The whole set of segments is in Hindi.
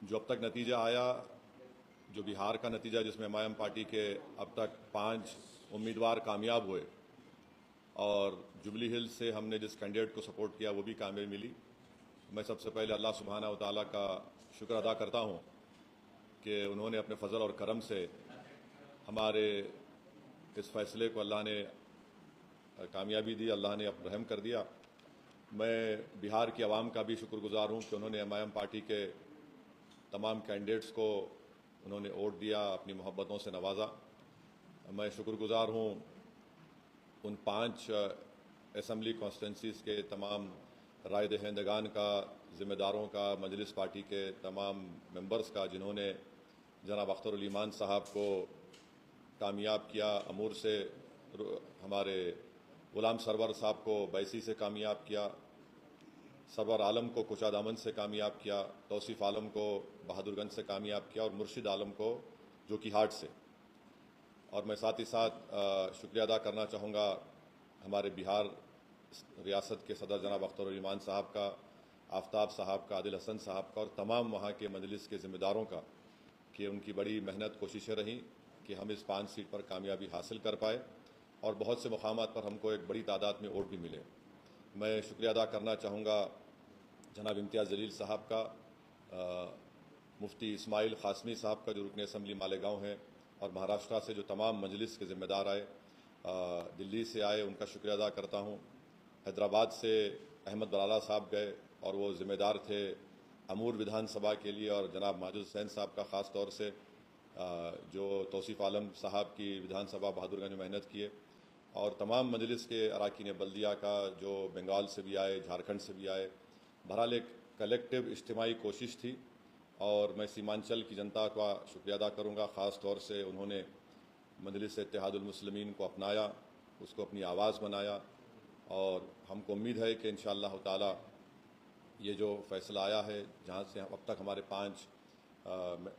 जो अब तक नतीजा आया, जो बिहार का नतीजा जिसमें एमआईएम पार्टी के अब तक 5 उम्मीदवार कामयाब हुए और जुबली हिल से हमने जिस कैंडिडेट को सपोर्ट किया वो भी कामयाबी मिली। मैं सबसे पहले अल्लाह सुब्हानहू व तआला का शुक्र अदा करता हूँ कि उन्होंने अपने फजल और करम से हमारे इस फैसले को अल्लाह ने कामयाबी दी, अल्लाह ने रहम कर दिया। मैं बिहार की आवाम का भी शुक्रगुजार हूँ कि उन्होंने एमआईएम पार्टी के तमाम कैंडिडेट्स को उन्होंने वोट दिया, अपनी मोहब्बतों से नवाजा। मैं शुक्रगुजार हूँ उन 5 असम्बली कॉन्स्टिट्यूंसीज़ के तमाम राय दहिंदगान का, ज़िम्मेदारों का, मजलिस पार्टी के तमाम मेंबर्स का, जिन्होंने जनाब अख्तर ईमान साहब को कामयाब किया, अमूर से हमारे गुलाम सरवर साहब को बैसी से कामयाब किया, सरवर आलम को कुचादामन से कामयाब किया, तौसीफ़ आलम को बहादुरगंज से कामयाब किया और मुर्शिद आलम को जोकीहाट से। और मैं साथ ही साथ शुक्रिया अदा करना चाहूँगा हमारे बिहार रियासत के सदर जनाब अख्तर ईमान साहब का, आफ्ताब साहब का, आदिल हसन साहब का और तमाम वहाँ के मजलिस के ज़िम्मेदारों का कि उनकी बड़ी मेहनत कोशिशें रहीं कि हम इस 5 सीट पर कामयाबी हासिल कर पाए और बहुत से मुकामात पर हमको एक बड़ी तादाद में वोट भी मिले। मैं शुक्रिया अदा करना चाहूँगा जनाब इम्तियाज़ जलील साहब का, मुफ्ती इस्माइल क़ासमी साहब का जो रुकन असम्बली मालेगांव हैं, और महाराष्ट्र से जो तमाम मजलिस के ज़िम्मेदार आए, दिल्ली से आए, उनका शुक्रिया अदा करता हूँ। हैदराबाद से अहमद बराला साहब गए और वो ज़िम्मेदार थे अमूर विधानसभा के लिए, और जनाब माजिद हुसैन साहब का ख़ास तौर से जो तौसीफ़ आलम साहब की विधानसभा बहादुरगंज में मेहनत किए, और तमाम मजलिस के अरकान बल्दिया का जो बंगाल से भी आए, झारखंड से भी आए। बहरहाल एक कलेक्टिव इज्तिमाई कोशिश थी और मैं सीमांचल की जनता का शुक्रिया अदा करूँगा। ख़ास तौर से उन्होंने मजलिस इत्तेहादुल मुस्लिमीन को अपनाया, उसको अपनी आवाज़ बनाया, और हमको उम्मीद है कि इंशाअल्लाह ताला ये जो फ़ैसला आया है, जहाँ से अब तक हमारे 5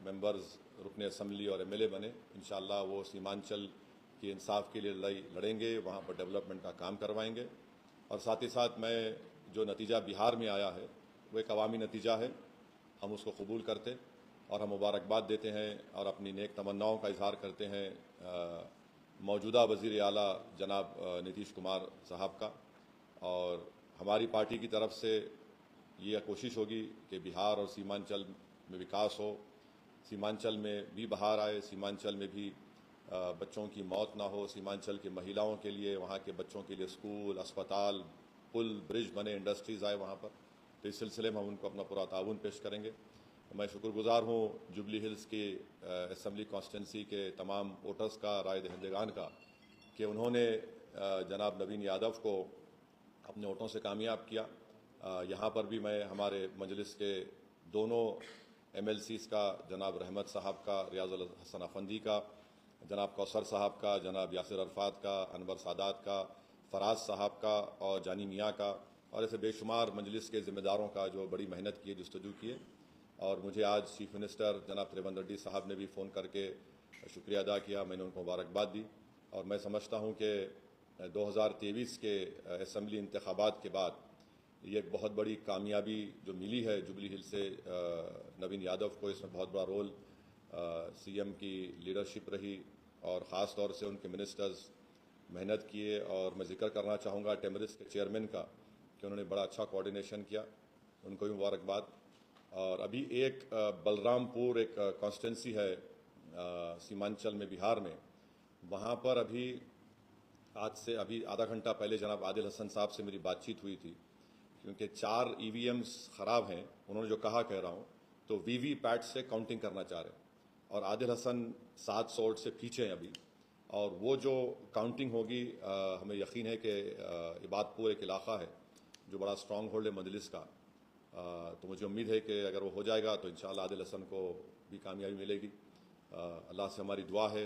मेंबर्स रुकने असम्बली और एमएलए बने, इंशाअल्लाह वो सीमांचल की इंसाफ के लिए लड़ाई लड़ेंगे, वहाँ पर डेवलपमेंट का काम करवाएंगे। और साथ ही साथ मैं जो नतीजा बिहार में आया है वो एक अवामी नतीजा है, हम उसको कबूल करते और हम मुबारकबाद देते हैं और अपनी नेक तमन्नाओं का इजहार करते हैं मौजूदा वज़ीर आला जनाब नीतीश कुमार साहब का। और हमारी पार्टी की तरफ से ये कोशिश होगी कि बिहार और सीमांचल में विकास हो, सीमांचल में भी बहार आए, सीमांचल में भी बच्चों की मौत ना हो, सीमांचल की महिलाओं के लिए, वहाँ के बच्चों के लिए स्कूल, अस्पताल, पुल, ब्रिज बने, इंडस्ट्रीज़ आए वहाँ पर। तो इस सिलसिले में हम उनको अपना पूरा ताउन पेश करेंगे। मैं शुक्रगुजार हूँ जुबली हिल्स की असम्बली कॉन्स्टिट्यूंसी के तमाम वोटर्स का, राय दहिंदगान का, कि उन्होंने जनाब नवीन यादव को अपने वोटों से कामयाब किया। यहाँ पर भी मैं हमारे मजलिस के दोनों एमएलसीज़ का, जनाब रहमत साहब का, रियाजुल हसन अफंदी का, जनाब कौसर साहब का, जनाब यासिर अरफात का, अनवर सादात का, फराज साहब का और जानी मियाँ का, और ऐसे बेशुमार मजलिस के ज़िम्मेदारों का जो बड़ी मेहनत की, जस्तजू किए। और मुझे आज चीफ मिनिस्टर जनाब त्रिवेंद्र रेड्डी साहब ने भी फ़ोन करके शुक्रिया अदा किया, मैंने उनको मुबारकबाद दी। और मैं समझता हूँ कि 2023 के असम्बली इंतखाबात के बाद ये एक बहुत बड़ी कामयाबी जो मिली है जुबली हिल से नवीन यादव को, इसमें बहुत बड़ा रोल सीएम की लीडरशिप रही और ख़ास तौर से उनके मिनिस्टर्स मेहनत किए। और मैं जिक्र करना चाहूँगा टेमरिस के चेयरमैन का कि उन्होंने बड़ा अच्छा कोऑर्डिनेशन किया, उनको भी मुबारकबाद। और अभी एक बलरामपुर एक कॉन्स्टिट्यूंसी है सीमांचल में बिहार में, वहाँ पर अभी आज से अभी आधा घंटा पहले जनाब आदिल हसन साहब से मेरी बातचीत हुई थी, क्योंकि 4 ईवीएम्स ख़राब हैं। उन्होंने जो कहा कह रहा हूँ, तो वीवीपैट से काउंटिंग करना चाह रहे हैं और आदिल हसन 700 वोट से पीछे हैं अभी। और वो जो काउंटिंग होगी, हमें यकीन है कि इबादपुर एक इलाका है जो बड़ा स्ट्रॉन्ग होल्ड है मजलिस का, तो मुझे उम्मीद है कि अगर वो हो जाएगा तो इंशाअल्लाह आदिल हसन को भी कामयाबी मिलेगी। अल्लाह से हमारी दुआ है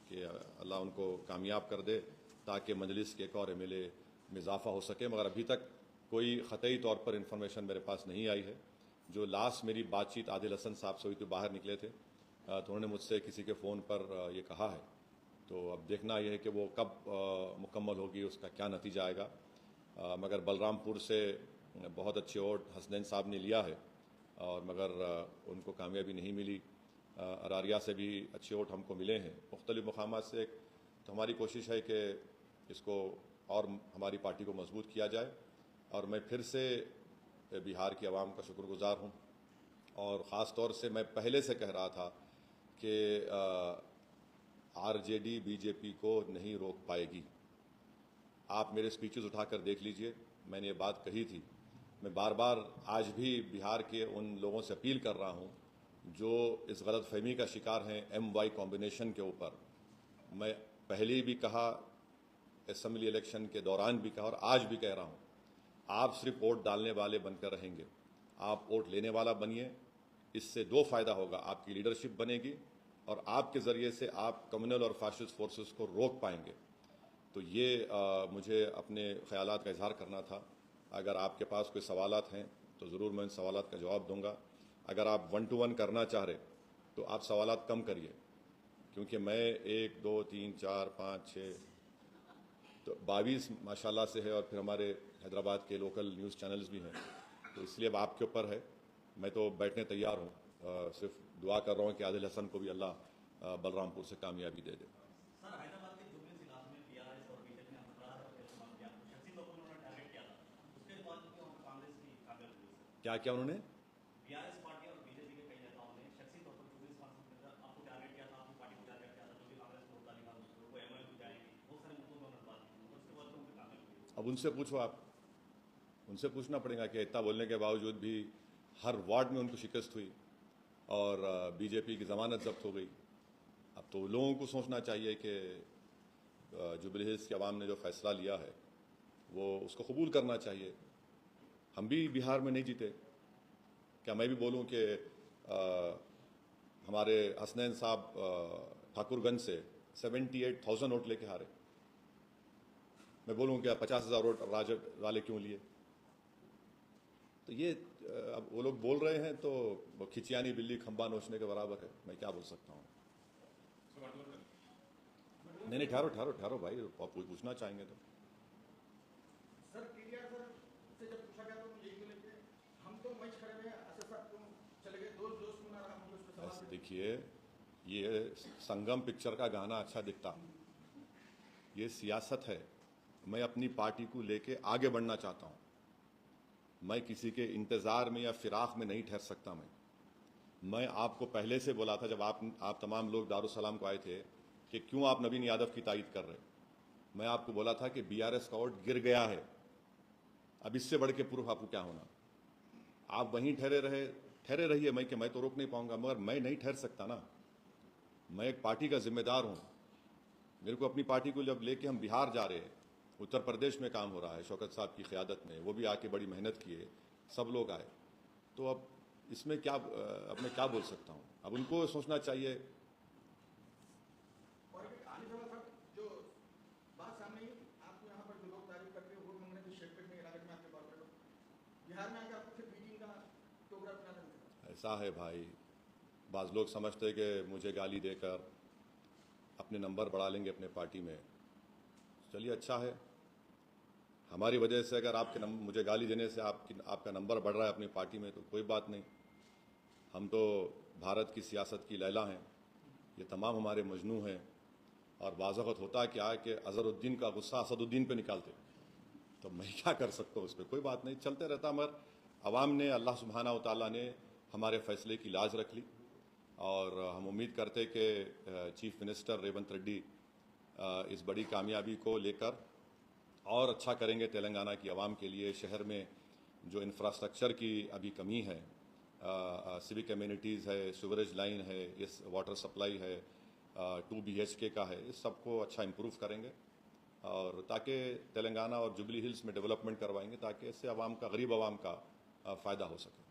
कि अल्लाह उनको कामयाब कर दे ताकि मजलिस के एक और एमएलए में इजाफा हो सके। मगर अभी तक कोई ख़तई तौर पर इंफॉर्मेशन मेरे पास नहीं आई है। जो लास्ट मेरी बातचीत आदिल हसन साहब से हुई थी, बाहर निकले थे, तो उन्होंने मुझसे किसी के फ़ोन पर ये कहा है। तो अब देखना यह है कि वो कब मुकम्मल होगी, उसका क्या नतीजा आएगा। मगर बलरामपुर से बहुत अच्छे वोट हसनैन साहब ने लिया है और मगर उनको कामयाबी नहीं मिली। अरारिया से भी अच्छे वोट हमको मिले हैं मुख्तलिफ़ मकामात से। तो हमारी कोशिश है कि इसको और हमारी पार्टी को मजबूत किया जाए। और मैं फिर से बिहार की आवाम का शुक्रगुजार हूँ। और ख़ास तौर से मैं पहले से कह रहा था कि आरजेडी बीजेपी को नहीं रोक पाएगी। आप मेरे स्पीचेस उठाकर देख लीजिए, मैंने ये बात कही थी। मैं बार बार आज भी बिहार के उन लोगों से अपील कर रहा हूँ जो इस गलतफहमी का शिकार हैं MY कॉम्बिनेशन के ऊपर। मैं पहले भी कहा, असेंबली इलेक्शन के दौरान भी कहा और आज भी कह रहा हूँ, आप सिर्फ वोट डालने वाले बनकर रहेंगे, आप वोट लेने वाला बनिए। इससे दो फायदा होगा, आपकी लीडरशिप बनेगी और आपके ज़रिए से आप कम्युनल और फाशिस्ट फोर्सेस को रोक पाएंगे। तो ये मुझे अपने ख्यालात का इजहार करना था। अगर आपके पास कोई सवालात हैं तो ज़रूर मैं उन सवालात का जवाब दूंगा। अगर आप 1 to 1 करना चाह रहे तो आप सवालात कम करिए, क्योंकि मैं 1 2 3 4 5 6 तो 22 माशाल्लाह से है। और फिर हमारे हैदराबाद के लोकल न्यूज़ चैनल्स भी हैं, तो इसलिए अब आपके ऊपर है। मैं तो बैठने तैयार हूँ, सिर्फ दुआ कर रहा हूँ कि आदिल हसन को भी अल्लाह बलरामपुर से कामयाबी दे दे। सर, हैदराबाद के जुबली इलाके में बीआरएस और बीजेपी ने अपराध और इस्तेमाल किया, शख्सी लोगों ने उन्हें टारगेट किया था। उसके बाद क्यों कांग्रेस की कामयाबी हुई सर? क्या क्या उन्होंने? बीआरएस पार्टी और बीजेपी के कई नेताओं ने शख्सी तौर पर जुबली आपको टारगेट किया था, आपकी पार्टी को टारगेट किया था, जो भी कांग्रेस को वोट डालेगा उसको एमएल हो जाएंगे, बहुत सारे मुद्दों में उन्होंने बात की। उसके बाद उनकी कामयाबी हुई। अब उनसे पूछो, आप उनसे पूछना पड़ेगा कि इतना बोलने के बावजूद भी हर वार्ड में उनको शिकस्त हुई और बीजेपी की ज़मानत जब्त हो गई। अब तो लोगों को सोचना चाहिए कि जुबली हिल्स की आवाम ने जो फैसला लिया है वो उसको कबूल करना चाहिए। हम भी बिहार में नहीं जीते, क्या मैं भी बोलूं कि हमारे हसनैन साहब ठाकुरगंज से 78,000 वोट लेके हारे? मैं बोलूं क्या 50,000 वोट राजद वाले क्यों लिए? तो ये अब वो लोग बोल रहे हैं तो वो खिचियानी बिल्ली खंबा नोचने के बराबर है। मैं क्या बोल सकता हूँ? नहीं, ठहरो ठहरो ठहरो भाई, आप पूछना चाहेंगे तो। सर केटीआर सर से जब पूछा गया तो यही बोले कि हम तो मैच खड़े हुए ऐसे सर क्यों चले गए, दोस्त बना रहा, हम उस पर सवाल। देखिए, ये संगम पिक्चर का गाना अच्छा दिखता, ये सियासत है। मैं अपनी पार्टी को लेके आगे बढ़ना चाहता हूँ। मैं किसी के इंतज़ार में या फिराक में नहीं ठहर सकता। मैं आपको पहले से बोला था, जब आप तमाम लोग दारुसलाम को आए थे, कि क्यों आप नवीन यादव की तायद कर रहे। मैं आपको बोला था कि बीआरएस का वोट गिर गया है, अब इससे बढ़ के प्रूफ आपको क्या होना। आप वहीं ठहरे रहिए। मैं तो रोक नहीं पाऊंगा, मगर मैं नहीं ठहर सकता ना। मैं एक पार्टी का जिम्मेदार हूं। मेरे को अपनी पार्टी को जब लेके हम बिहार जा रहे हैं, उत्तर प्रदेश में काम हो रहा है शौकत साहब की क़यादत में, वो भी आके बड़ी मेहनत किए, सब लोग आए, तो अब इसमें क्या, अब मैं क्या बोल सकता हूँ? अब उनको सोचना चाहिए। और आने वाला था जो बात सामने ही, आपको यहाँ पर जो लोग तारीफ करते हैं वोट मांगने की शेरपेट में इलाके में आपके कॉर्पोरेट बिहार में आकर आपको फिर बीटिंग का प्रोग्राम बना देंगे। ऐसा है भाई, बाज़ लोग समझते हैं कि मुझे गाली देकर अपने नंबर बढ़ा लेंगे अपने पार्टी में। चलिए, अच्छा है, हमारी वजह से अगर मुझे गाली देने से आपका नंबर बढ़ रहा है अपनी पार्टी में तो कोई बात नहीं। हम तो भारत की सियासत की लैला हैं, ये तमाम हमारे मजनू हैं। और बाज़-औक़ात होता क्या है कि अज़हरुद्दीन का गुस्सा असदुद्दीन पे निकालते, तो मैं क्या कर सकता हूँ उस पर? कोई बात नहीं, चलते रहता। मगर अवाम ने, अल्लाह सुब्हानहू व तआला ने हमारे फैसले की लाज रख ली और हम उम्मीद करते कि चीफ मिनिस्टर रेवंत रेड्डी इस बड़ी कामयाबी को लेकर और अच्छा करेंगे तेलंगाना की आवाम के लिए। शहर में जो इंफ्रास्ट्रक्चर की अभी कमी है, सिविक कम्युनिटीज़ है, सीवरेज लाइन है, इस वाटर सप्लाई है, 2 BHK का है, इस सबको अच्छा इम्प्रूव करेंगे और ताकि तेलंगाना और जुबली हिल्स में डेवलपमेंट करवाएंगे, ताकि इससे आवाम का, गरीब आवाम का फ़ायदा हो सके।